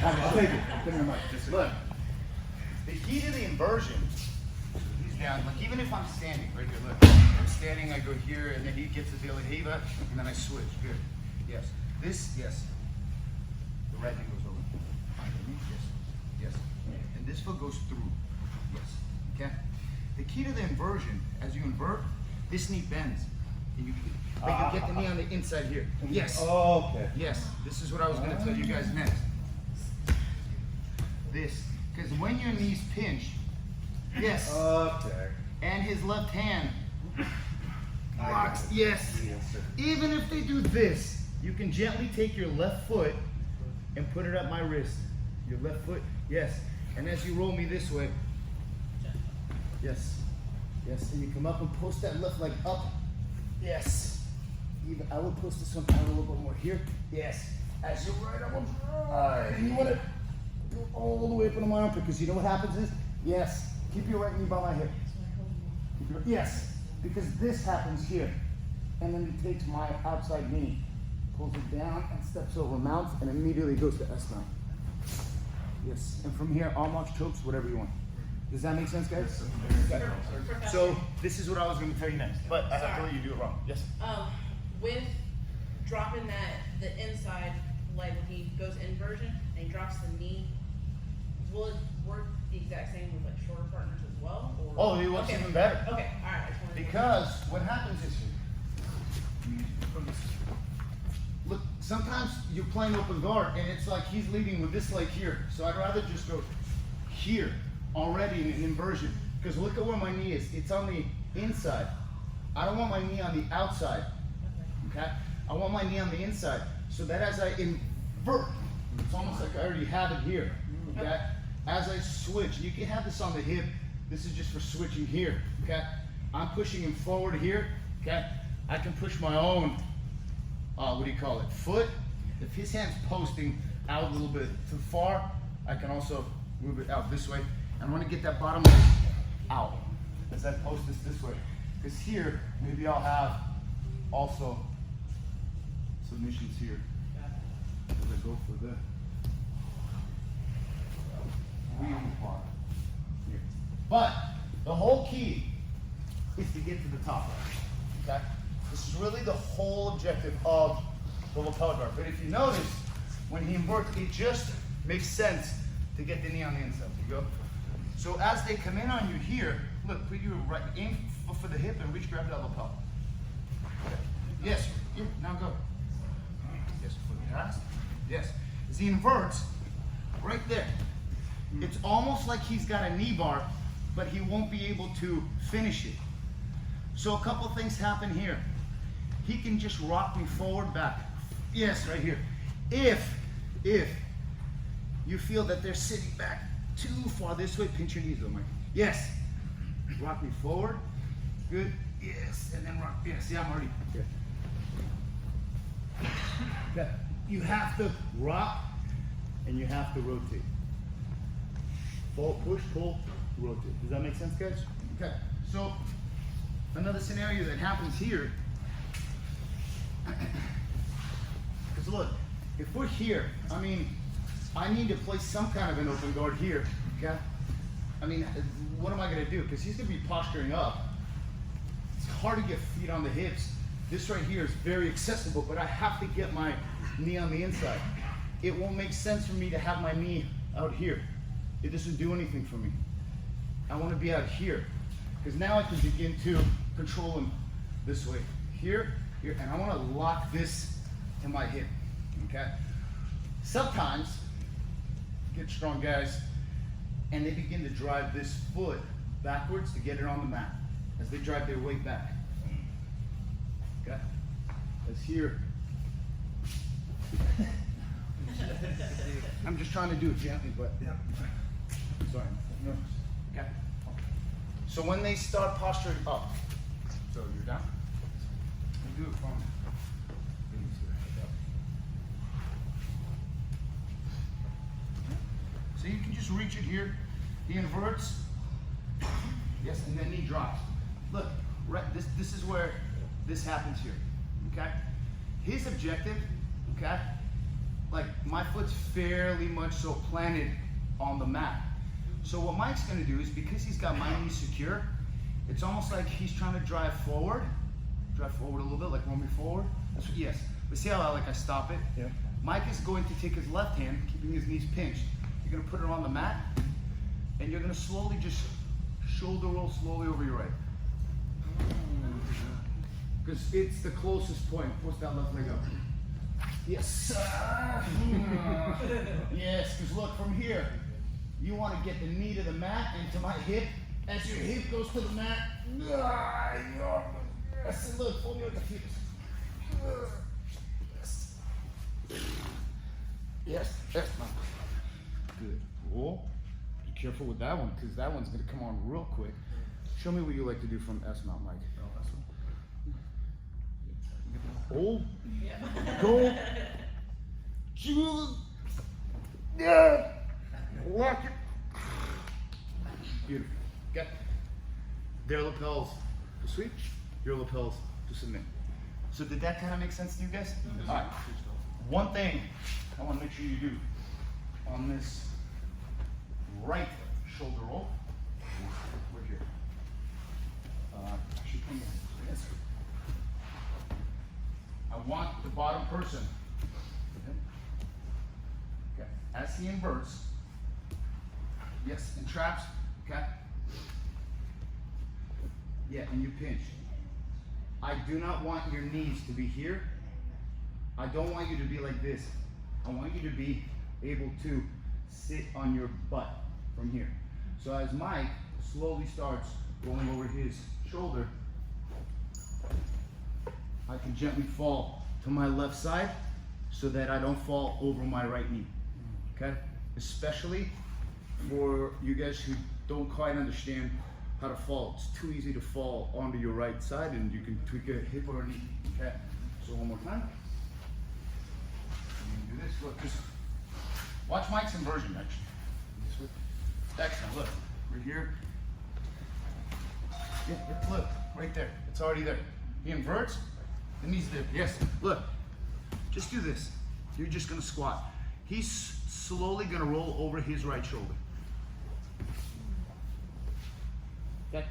I'll take it. Give me the mic. Look, the key to the inversion, he's down. Like even if I'm standing right here, look, I'm standing, I go here, and then he gets the de la riva, and then I switch. Good. Yes. This, yes. The right knee goes over. Yes. Yes. And this foot goes through. Yes. Okay. The key to the inversion, as you invert, this knee bends. And you get the knee on the inside here. Yes. Oh, okay. Yes. This is what I was going to tell you guys next. This. Because when your knees pinch, yes. Okay. And his left hand locks. Yes. Even if they do this, you can gently take your left foot and put it at my wrist. Your left foot. Yes. And as you roll me this way. Yes. Yes. And you come up and post that left leg up. Yes. Even I will post this one out a little bit more here. Yes. As you're right up, and you want to go all the way up into my armpit, because you know what happens is, yes, keep your right knee by my hip. Yes, because this happens here, and then he takes my outside knee, pulls it down, and steps over, mounts, and immediately goes to S mount. Yes, and from here, arm locks, chokes, whatever you want. Does that make sense, guys? Okay. So this is what I was going to tell you next, but I have to let you do it wrong. Yes. With dropping the inside leg when he goes inversion and he drops the knee, will it work the exact same with like shorter partners as well? Or? Oh, it works even better. Okay, all right. Because what happens is, look, sometimes you're playing open guard and it's like he's leading with this leg here. So I'd rather just go here already in an inversion. Because look at where my knee is. It's on the inside. I don't want my knee on the outside. Okay? I want my knee on the inside. So that as I invert, it's almost like I already have it here. Okay? As I switch, you can have this on the hip. This is just for switching here. Okay? I'm pushing him forward here. Okay? I can push my own, foot. If his hand's posting out a little bit too far, I can also move it out this way. I want to get that bottom leg out as I post this way. Because here, maybe I'll have also submissions here. As I go for the wheel part here. But the whole key is to get to the top right. Okay? This is really the whole objective of the lapel guard. But if you notice, when he inverts, it just makes sense to get the knee on the inside. You go. So as they come in on you here, look, put your right, aim for the hip and reach, grab that lapel. Okay. Yes, here, now go. Yes, foot past. Yes. As he inverts, right there. It's almost like he's got a knee bar, but he won't be able to finish it. So a couple things happen here. He can just rock me forward, back. Yes, right here. If you feel that they're sitting back too far this way, pinch your knees though, Mike. Yes. Rock me forward. Good. Yes. And then rock. Yes. See, I'm already good. Okay. You have to rock and you have to rotate. Push, pull, rotate. Does that make sense, guys? Okay. So another scenario that happens here, because look, if we're here, I mean, I need to place some kind of an open guard here, okay? I mean, what am I gonna do? Because he's gonna be posturing up. It's hard to get feet on the hips. This right here is very accessible, but I have to get my knee on the inside. It won't make sense for me to have my knee out here. It doesn't do anything for me. I wanna be out here, because now I can begin to control him this way. Here, here, and I wanna lock this to my hip, okay? Sometimes, get strong guys, and they begin to drive this foot backwards to get it on the mat as they drive their weight back. Okay? As here. I'm just trying to do it gently, but sorry. Okay. So when they start posturing up, so you're down. You do it from. So you can just reach it here. He inverts. Yes, and then he drops. Look, right. This is where this happens here. Okay. His objective, okay, like my foot's fairly much so planted on the mat. So what Mike's gonna do is, because he's got my knees secure, it's almost like he's trying to drive forward a little bit, like roll me forward. That's what, yes. But see how I stop it? Yeah. Mike is going to take his left hand, keeping his knees pinched. You're gonna put it on the mat, and you're gonna slowly just shoulder roll slowly over your right. Because it's the closest point. Push that left leg up. Yes. Yes, because look, from here, you want to get the knee to the mat and to my hip. As your hip goes to the mat, yes, and look, fold me like a fetus. Yes, yes, man. Good. Cool. Be careful with that one, because that one's going to come on real quick. Show me what you like to do from S mount, Mike. Hold. Go. Yeah. Lock it. Beautiful. Okay. Their lapels to sweep, your lapels to submit. So did that kind of make sense to you guys? All right. One thing I want to make sure you do on this right shoulder roll. We're here. Actually, come here. Yes. I want the bottom person. Okay. As he inverts. Yes, and traps. Okay. Yeah, and you pinch. I do not want your knees to be here. I don't want you to be like this. I want you to be able to sit on your butt from here. So as Mike slowly starts rolling over his shoulder, I can gently fall to my left side so that I don't fall over my right knee. Okay? Especially for you guys who don't quite understand how to fall. It's too easy to fall onto your right side, and you can tweak a hip or a knee. Okay? So one more time. You do this. Look, just watch Mike's inversion actually. Excellent. Look, right here. Yeah, look, right there. It's already there. He inverts, the knees there. Yes. Look, just do this. You're just gonna squat. He's slowly gonna roll over his right shoulder. Okay.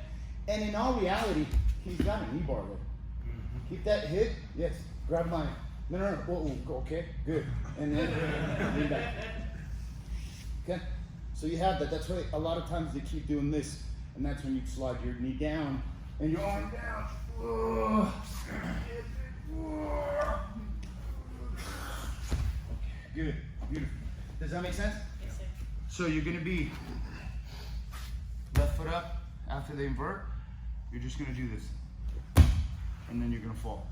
And in all reality, he's got a knee bar there. Keep that hip. Yes. Grab mine. No. Whoa, okay. Good. And then lean back. Okay. So you have that. That's why a lot of times they keep doing this, and that's when you slide your knee down and your arm down. Okay, good. Beautiful. Does that make sense? Yes, sir. So you're gonna be left foot up after they invert. You're just gonna do this, and then you're gonna fall.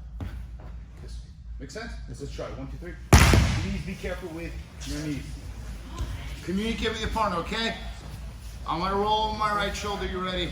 Make sense? Let's try. 1, 2, 3. Please be careful with your knees. Communicate with your partner, okay? I'm gonna roll over my right shoulder. You ready?